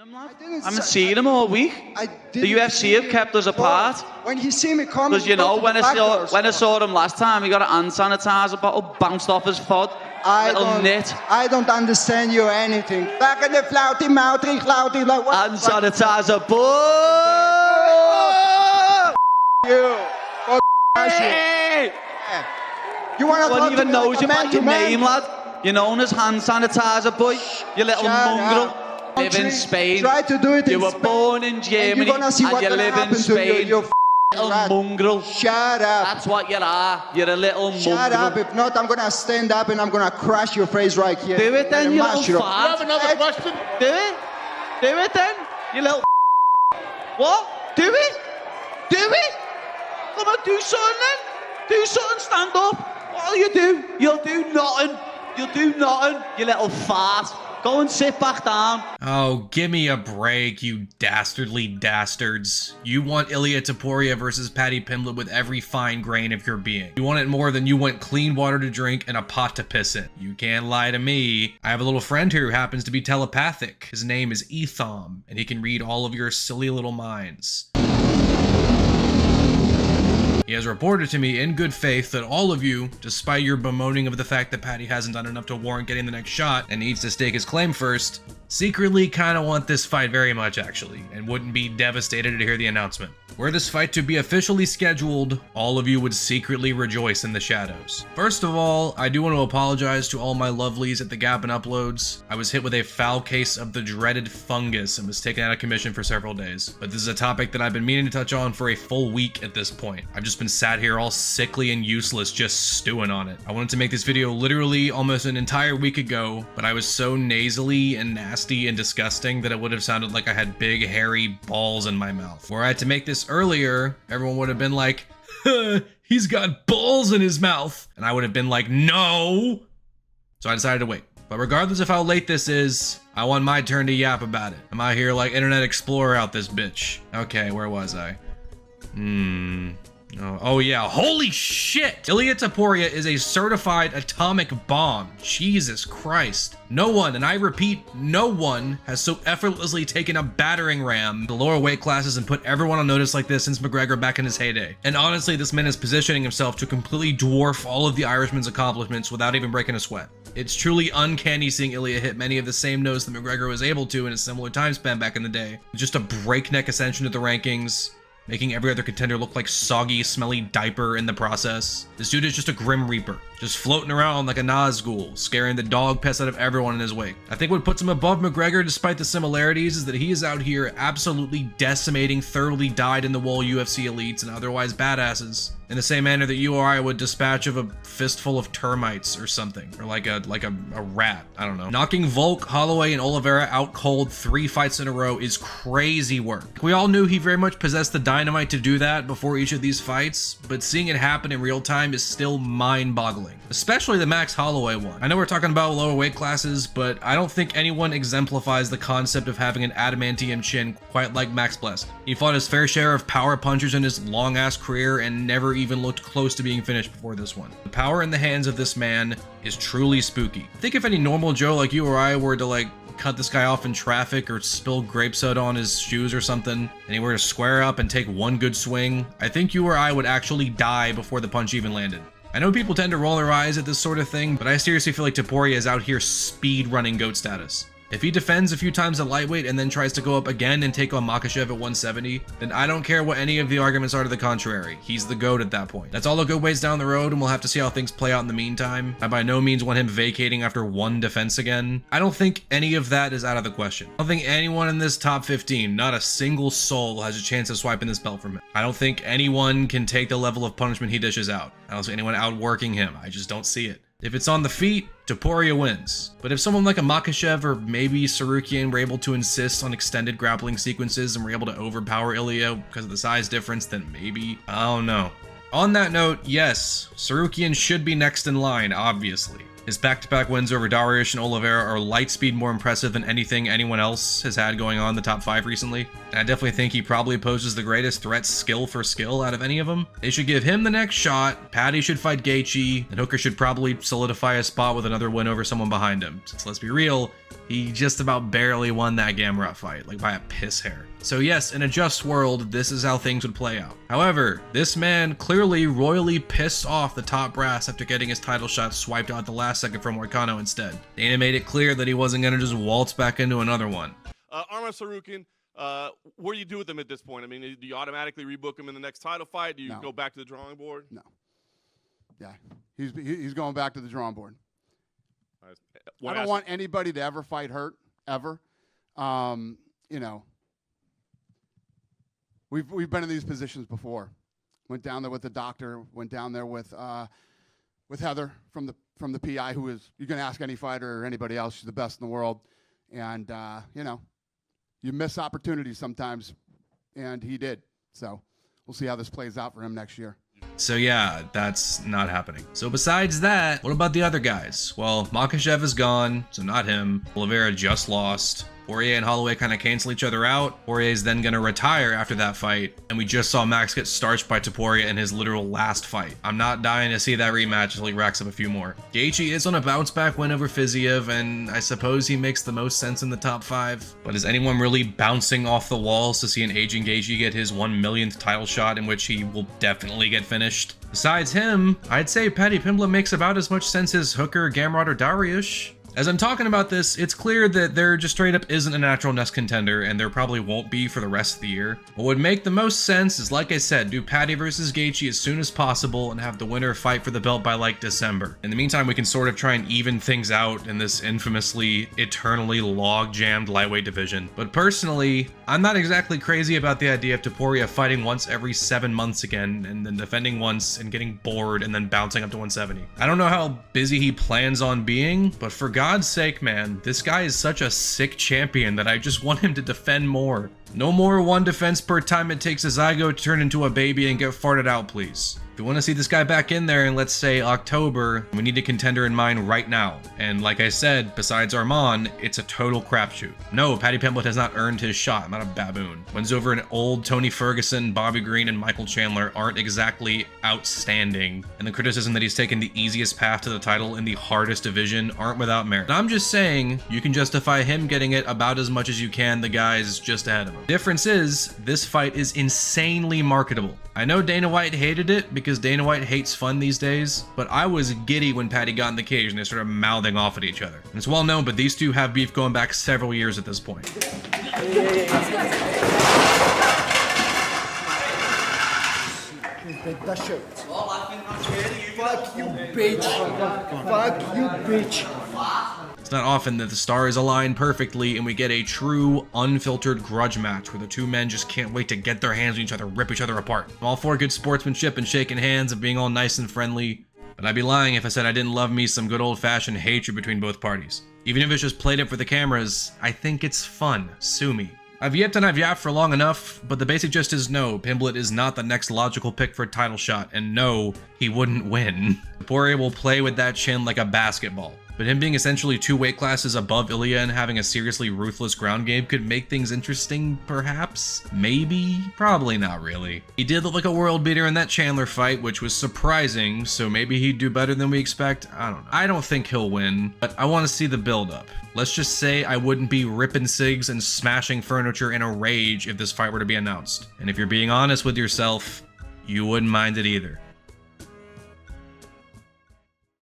him, lad. I haven't seen him all week. The UFC have kept us apart. When he see me coming, because you know when I saw him last time, he got an hand sanitizer bottle bounced off his foot. I don't understand you or anything. Back in the flouty mouthy, clouty, like what? Hand sanitizer, boy. You. Hey. You want to talk even knows you by your name, lad. You're known as hand sanitizer, boy. You little mongrel. Live in Spain. Try to do it. You were born in Germany and you live in Spain. You little mongrel. Shut up. That's what you are. You're a little mongrel. Shut up. If not, I'm gonna stand up and I'm gonna crash your face right here. Do it then, you little fart. You have another question? Do it. Do it then, you little. What? Do it. Do it. Come on, do something then. Do something. Stand up. What'll you do? You'll do nothing. You'll do nothing, you little fart. Go and sit back down. Oh, give me a break, you dastardly dastards. You want Ilia Topuria versus Paddy Pimblett with every fine grain of your being. You want it more than you want clean water to drink and a pot to piss in. You can't lie to me. I have a little friend here who happens to be telepathic. His name is Ethom, and he can read all of your silly little minds. He has reported to me in good faith that all of you, despite your bemoaning of the fact that Paddy hasn't done enough to warrant getting the next shot and needs to stake his claim first, secretly kind of want this fight very much actually, and wouldn't be devastated to hear the announcement. Were this fight to be officially scheduled, all of you would secretly rejoice in the shadows. First of all, I do want to apologize to all my lovelies at the Gap and Uploads. I was hit with a foul case of the dreaded fungus and was taken out of commission for several days. But this is a topic that I've been meaning to touch on for a full week at this point. I've just been sat here all sickly and useless just stewing on it. I wanted to make this video literally almost an entire week ago, but I was so nasally and nasty and disgusting that it would have sounded like I had big hairy balls in my mouth. Were I to make this earlier, everyone would have been like, he's got balls in his mouth. And I would have been like, no. So I decided to wait. But regardless of how late this is, I want my turn to yap about it. I'm out here like Internet Explorer out this bitch. Okay, where was I? Oh yeah, holy shit! Ilia Topuria is a certified atomic bomb. Jesus Christ. No one, and I repeat, no one has so effortlessly taken a battering ram the lower weight classes and put everyone on notice like this since McGregor back in his heyday. And honestly, this man is positioning himself to completely dwarf all of the Irishman's accomplishments without even breaking a sweat. It's truly uncanny seeing Ilia hit many of the same notes that McGregor was able to in a similar time span back in the day. Just a breakneck ascension to the rankings, making every other contender look like soggy, smelly diaper in the process. This dude is just a Grim Reaper, just floating around like a Nazgul, scaring the dog piss out of everyone in his wake. I think what puts him above McGregor despite the similarities is that he is out here absolutely decimating thoroughly dyed-in-the-wool UFC elites and otherwise badasses in the same manner that you or I would dispatch of a fistful of termites or something, or like a rat, I don't know. Knocking Volk, Holloway, and Oliveira out cold 3 fights in a row is crazy work. We all knew he very much possessed the dynamite to do that before each of these fights, but seeing it happen in real time is still mind-boggling, especially the Max Holloway one. I know we're talking about lower weight classes, but I don't think anyone exemplifies the concept of having an adamantium chin quite like Max Bless. He fought his fair share of power punchers in his long-ass career and never even looked close to being finished before this one. The power in the hands of this man is truly spooky. I think if any normal Joe like you or I were to like cut this guy off in traffic or spill grape soda on his shoes or something, and he were to square up and take one good swing, I think you or I would actually die before the punch even landed. I know people tend to roll their eyes at this sort of thing, but I seriously feel like Topuria is out here speed running GOAT status. If he defends a few times at lightweight and then tries to go up again and take on Makhachev at 170, then I don't care what any of the arguments are to the contrary. He's the GOAT at that point. That's all a good ways down the road, and we'll have to see how things play out in the meantime. I by no means want him vacating after one defense again. I don't think any of that is out of the question. I don't think anyone in this top 15, not a single soul, has a chance of swiping this belt from him. I don't think anyone can take the level of punishment he dishes out. I don't see anyone outworking him. I just don't see it. If it's on the feet, Topuria wins. But if someone like a Makhachev or maybe Sarukian were able to insist on extended grappling sequences and were able to overpower Ilia because of the size difference, then maybe, I don't know. On that note, yes, Sarukian should be next in line, obviously. His back-to-back wins over Dariush and Oliveira are light speed more impressive than anything anyone else has had going on in the top 5 recently. And I definitely think he probably poses the greatest threat skill for skill out of any of them. They should give him the next shot, Paddy should fight Gaethje, and Hooker should probably solidify a spot with another win over someone behind him. Since let's be real, he just about barely won that Gamrot fight, like by a piss hair. So yes, in a just world, this is how things would play out. However, this man clearly royally pissed off the top brass after getting his title shot swiped out the last second from Moicano instead. Dana made it clear that he wasn't gonna just waltz back into another one. Arman Sarukin, what do you do with him at this point? I mean, do you automatically rebook him in the next title fight? Do you go back to the drawing board? No. Yeah, he's going back to the drawing board. I don't want anybody to ever fight Hurt, ever. You know, we've been in these positions before. Went down there with the doctor. Went down there with Heather from the PI, who is, you can ask any fighter or anybody else. She's the best in the world, and you know, you miss opportunities sometimes, and he did. So we'll see how this plays out for him next year. So yeah, that's not happening. So besides that, what about the other guys? Well, Makhachev is gone, so not him. Oliveira just lost. Poirier and Holloway kind of cancel each other out. Poirier's then going to retire after that fight, and we just saw Max get starched by Topuria in his literal last fight. I'm not dying to see that rematch until he racks up a few more. Gaethje is on a bounce-back win over Fiziev, and I suppose he makes the most sense in the top 5. But is anyone really bouncing off the walls to see an aging Gaethje get his 1 millionth title shot, in which he will definitely get finished? Besides him, I'd say Paddy Pimblett makes about as much sense as Hooker, Gamrot, or Dariush. As I'm talking about this, it's clear that there just straight up isn't a natural next contender, and there probably won't be for the rest of the year. What would make the most sense is, like I said, do Paddy versus Gaethje as soon as possible and have the winner fight for the belt by like December. In the meantime, we can sort of try and even things out in this infamously, eternally log-jammed lightweight division. But personally, I'm not exactly crazy about the idea of Topuria fighting once every 7 months again, and then defending once and getting bored and then bouncing up to 170. I don't know how busy he plans on being, but for God's sake, man, this guy is such a sick champion that I just want him to defend more. No more one defense per time it takes a zygote to turn into a baby and get farted out, please. If you want to see this guy back in there in, let's say, October, we need a contender in mind right now. And like I said, besides Arman, it's a total crapshoot. No, Paddy Pimblett has not earned his shot. I'm not a baboon. Wins over an old Tony Ferguson, Bobby Green, and Michael Chandler aren't exactly outstanding. And the criticism that he's taken the easiest path to the title in the hardest division aren't without merit. And I'm just saying, you can justify him getting it about as much as you can the guys just ahead of him. Difference is, this fight is insanely marketable. I know Dana White hated it because Dana White hates fun these days, but I was giddy when Paddy got in the cage and they started mouthing off at each other. And it's well known, but these two have beef going back several years at this point. That shirt. Fuck you, bitch. Fuck you, bitch. It's not often that the stars align perfectly and we get a true, unfiltered grudge match where the two men just can't wait to get their hands on each other, rip each other apart. I'm all for good sportsmanship and shaking hands and being all nice and friendly, but I'd be lying if I said I didn't love me some good old-fashioned hatred between both parties. Even if it's just played up for the cameras, I think it's fun. Sue me. I've yapped and I've yapped for long enough, but the basic gist is no, Pimblett is not the next logical pick for a title shot, and no, he wouldn't win. Poirier will play with that chin like a basketball. But him being essentially 2 weight classes above Ilya and having a seriously ruthless ground game could make things interesting, perhaps? Maybe? Probably not really. He did look like a world beater in that Chandler fight, which was surprising, so maybe he'd do better than we expect? I don't know. I don't think he'll win, but I want to see the build-up. Let's just say I wouldn't be ripping cigs and smashing furniture in a rage if this fight were to be announced. And if you're being honest with yourself, you wouldn't mind it either.